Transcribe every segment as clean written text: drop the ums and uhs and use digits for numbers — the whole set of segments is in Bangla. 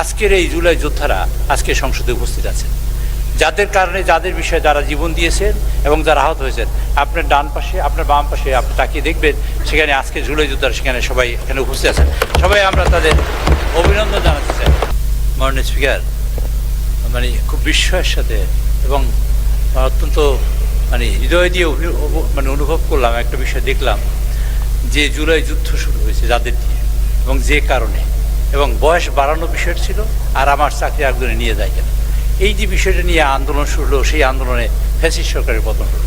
আজকের এই জুলাই যোদ্ধারা আজকে সংসদে উপস্থিত আছেন, যাদের কারণে যাদের বিষয়ে যারা জীবন দিয়েছেন এবং যারা আহত হয়েছেন। আপনার ডান পাশে, আপনার বাম পাশে আপনি তাকিয়ে দেখবেন, সেখানে আজকে জুলাই যোদ্ধারা সেখানে সবাই এখানে উপস্থিত আছেন। সবাই আমরা তাদের অভিনন্দন জানাতে চাই। মাননীয় স্পিকার, খুব বিস্ময়ের সাথে এবং অত্যন্ত হৃদয় দিয়ে অনুভব করলাম, একটা বিষয় দেখলাম যে জুলাই যুদ্ধ শুরু হয়েছে যাদের দিয়ে এবং যে কারণে, এবং বয়স বাড়ানো বিষয় ছিল, আর আমার চাকরি একজনে নিয়ে যায় কেন, এই যে বিষয়টা নিয়ে আন্দোলন শুরু হলো, সেই আন্দোলনে ফ্যাসিস্ট সরকারের পতন হলো,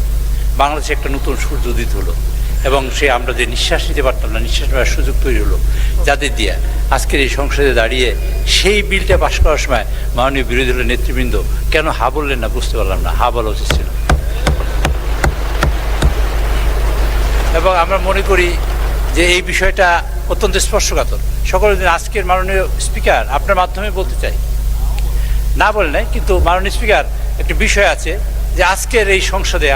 বাংলাদেশে একটা নতুন সূর্য উদিত হলো এবং আমরা যে নিঃশ্বাস নিতে পারতাম না, নিঃশ্বাস নেওয়ার সুযোগ তৈরি হলো যাদের দিয়ে। আজকের এই সংসদে দাঁড়িয়ে সেই বিলটা পাশ করার সময় মাননীয় বিরোধী দলের নেতৃবৃন্দ কেন হা বললেন না বুঝতে পারলাম না। হা বলা উচিত ছিল। এবং আমরা মনে করি যে এই বিষয়টা অত্যন্ত স্পর্শকাতর। সকলের দিন আজকের মাননীয় স্পিকার, আপনার মাধ্যমে বলতে চাই, না বলে নাই কিন্তু মাননীয় স্পিকার, একটা বিষয় আছে যে আজকের এই সংসদে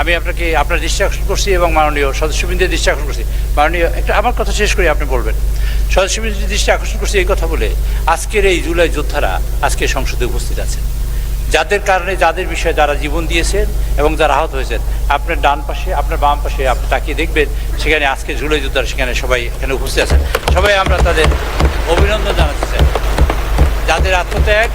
আমি আপনাকে আপনার দৃষ্টি আকর্ষণ করছি এবং মাননীয় সদস্যবৃন্দের দৃষ্টি আকর্ষণ করছি। মাননীয় একটা আমার কথা শেষ করি, আপনি বলবেন। সদস্যবৃন্দের দৃষ্টি আকর্ষণ করছি এই কথা বলে, আজকের এই জুলাই যোদ্ধারা আজকে সংসদে উপস্থিত আছেন, যাদের কারণে যাদের বিষয়ে যারা জীবন দিয়েছেন এবং যারা আহত হয়েছেন। আপনার ডান পাশে, আপনার বাম পাশে আপনি তাকিয়ে দেখবেন, সেখানে আজকে জুলাই যোদ্ধারা সেখানে সবাই এখানে উপস্থিত আছেন। সবাই আমরা তাদের অভিনন্দন জানাতে চাই, যাদের আত্মত্যাগ